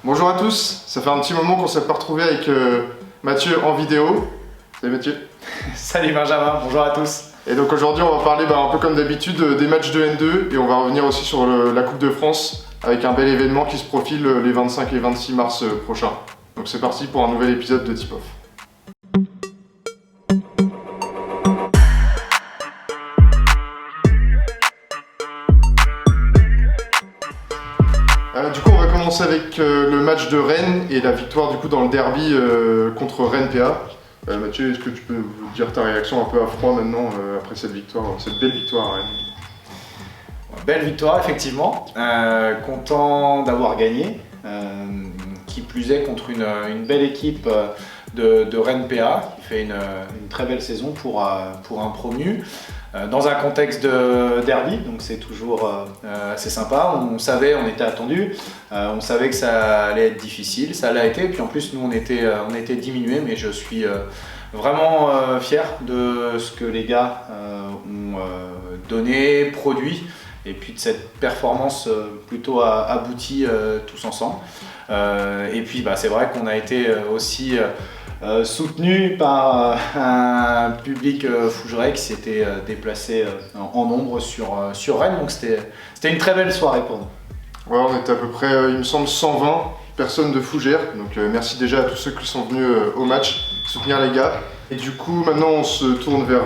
Bonjour à tous, ça fait un petit moment qu'on s'est pas retrouvé avec Mathieu en vidéo. Salut Mathieu. Salut Benjamin, bonjour à tous. Et donc aujourd'hui on va parler un peu comme d'habitude des matchs de N2 et on va revenir aussi sur la Coupe de France avec un bel événement qui se profile les 25 et 26 mars prochains. Donc c'est parti pour un nouvel épisode de Tip-Off. Du coup on va commencer avec le match de Rennes et la victoire du coup dans le derby contre Rennes PA. Mathieu, est-ce que tu peux vous dire ta réaction un peu à froid maintenant après cette victoire, cette belle victoire à Rennes? Belle victoire effectivement, content d'avoir gagné, qui plus est contre une belle équipe de Rennes PA qui fait une très belle saison pour un promu. Dans un contexte de derby, donc c'est toujours assez sympa. On savait, on était attendu, on savait que ça allait être difficile, ça l'a été. Puis en plus, nous on était diminués, mais je suis vraiment fier de ce que les gars ont donné, produit, et puis de cette performance plutôt aboutie tous ensemble. Et puis c'est vrai qu'on a été aussi soutenu par un public fougerais qui s'était déplacé en nombre sur Rennes, donc c'était une très belle soirée pour nous. Ouais, on était à peu près, il me semble, 120 personnes de Fougères, donc merci déjà à tous ceux qui sont venus au match soutenir les gars. Et du coup maintenant on se tourne vers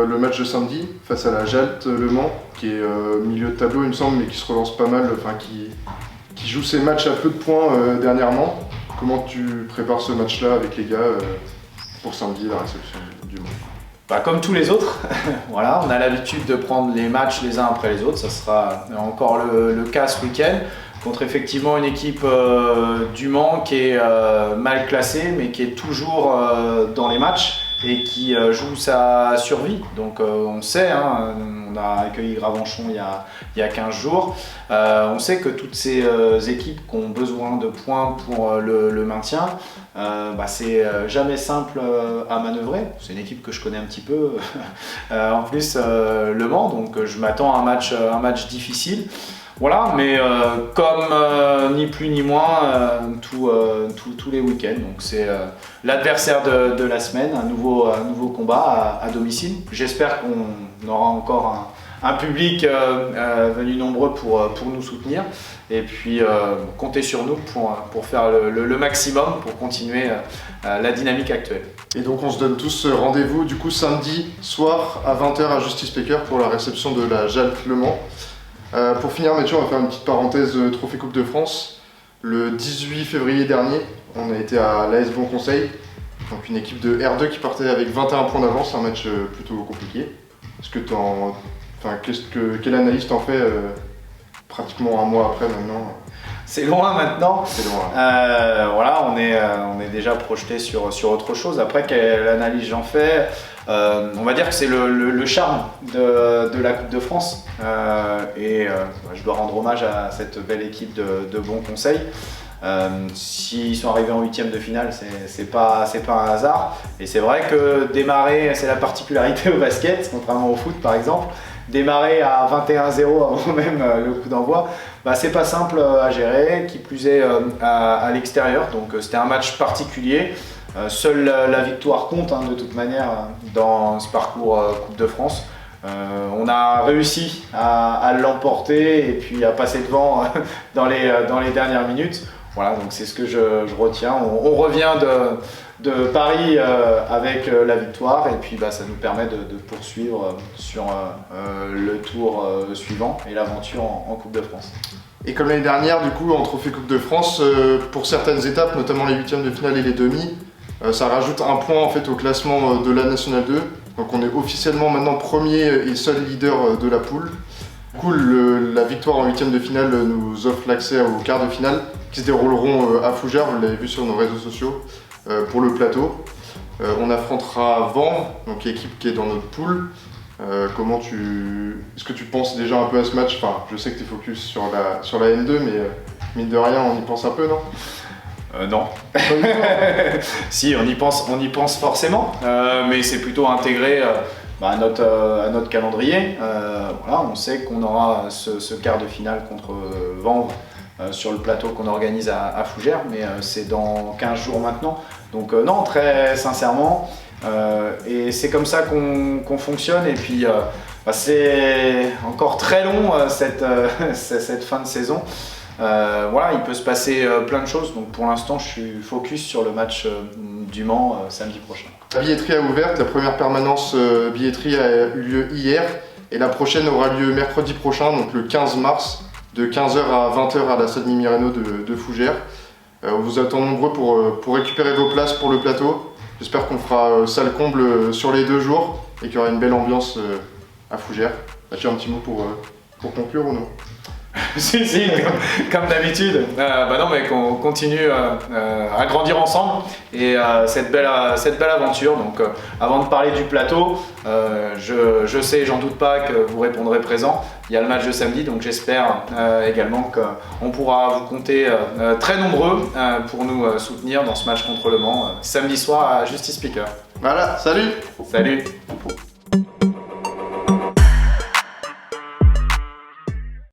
le match de samedi face à la Jalt Le Mans, qui est milieu de tableau il me semble, mais qui se relance pas mal, qui joue ses matchs à peu de points dernièrement. Comment tu prépares ce match-là avec les gars pour samedi, la réception du Mans? Comme tous les autres, voilà, on a l'habitude de prendre les matchs les uns après les autres. Ça sera encore le cas ce week-end contre effectivement une équipe du Mans qui est mal classée, mais qui est toujours dans les matchs et qui joue sa survie. Donc on sait, on a accueilli Gravenchon il y a 15 jours, on sait que toutes ces équipes qui ont besoin de points pour le maintien, c'est jamais simple à manœuvrer. C'est une équipe que je connais un petit peu, en plus Le Mans, donc je m'attends à un match difficile. Voilà, mais comme ni plus ni moins tous les week-ends. Donc c'est l'adversaire de la semaine, un nouveau combat à domicile. J'espère qu'on aura encore un public venu nombreux pour nous soutenir. Et puis comptez sur nous pour faire le maximum pour continuer la dynamique actuelle. Et donc on se donne tous rendez-vous du coup samedi soir à 20 h à Justice Pecker pour la réception de la Jalt Le Mans. Pour finir Mathieu, on va faire une petite parenthèse Trophée Coupe de France. Le 18 février dernier, on a été à l'AS Bon Conseil, donc une équipe de R2 qui partait avec 21 points d'avance, un match plutôt compliqué. Est-ce que quelle analyse t'en fais pratiquement un mois après maintenant? C'est loin maintenant. C'est loin. Voilà, on est déjà projeté sur autre chose. Après, quelle analyse j'en fais? On va dire que c'est le charme de la Coupe de France. Je dois rendre hommage à cette belle équipe de Bon Conseil. S'ils sont arrivés en 8e de finale, c'est pas un hasard. Et c'est vrai que démarrer, c'est la particularité au basket, contrairement au foot par exemple. Démarrer à 21-0 avant même le coup d'envoi, c'est pas simple à gérer, qui plus est à l'extérieur. Donc c'était un match particulier. Seule la victoire compte de toute manière dans ce parcours Coupe de France. On a réussi à l'emporter et puis à passer devant dans les dernières minutes. Voilà, donc c'est ce que je retiens. On revient de Paris avec la victoire et puis ça nous permet de poursuivre sur le tour suivant et l'aventure en Coupe de France. Et comme l'année dernière, du coup, en Trophée Coupe de France, pour certaines étapes, notamment les 8e de finale et les demi, ça rajoute un point en fait au classement de la Nationale 2. Donc on est officiellement maintenant premier et seul leader de la poule. Du coup, la victoire en 8e de finale nous offre l'accès aux quarts de finale qui se dérouleront à Fougères, vous l'avez vu sur nos réseaux sociaux, pour le plateau. On affrontera Vanves, donc l'équipe qui est dans notre poule. Est-ce que tu penses déjà un peu à ce match? Enfin, je sais que tu es focus sur la N2, mais mine de rien, on y pense un peu, non? Non. Si, on y pense forcément, mais c'est plutôt intégré à notre calendrier. Voilà, on sait qu'on aura ce quart de finale contre Vanves sur le plateau qu'on organise à Fougères, mais c'est dans 15 jours maintenant. Donc non, très sincèrement, et c'est comme ça qu'on fonctionne. Et puis c'est encore très long cette fin de saison. Voilà, il peut se passer plein de choses. Donc pour l'instant, je suis focus sur le match du Mans samedi prochain. La billetterie a ouvert, la première permanence billetterie a eu lieu hier et la prochaine aura lieu mercredi prochain, donc le 15 mars, de 15h à 20h à la salle Mimirano de Fougères. On vous attend nombreux pour récupérer vos places pour le plateau. J'espère qu'on fera salle comble sur les 2 jours et qu'il y aura une belle ambiance à Fougères. Tu as un petit mot pour conclure ou non? Si, comme d'habitude. Non, mais qu'on continue à grandir ensemble et cette belle aventure. Donc, avant de parler du plateau, je sais, j'en doute pas que vous répondrez présent. Il y a le match de samedi, donc j'espère également qu'on pourra vous compter très nombreux pour nous soutenir dans ce match contre le Mans samedi soir à Justice Speaker. Voilà, salut! Salut!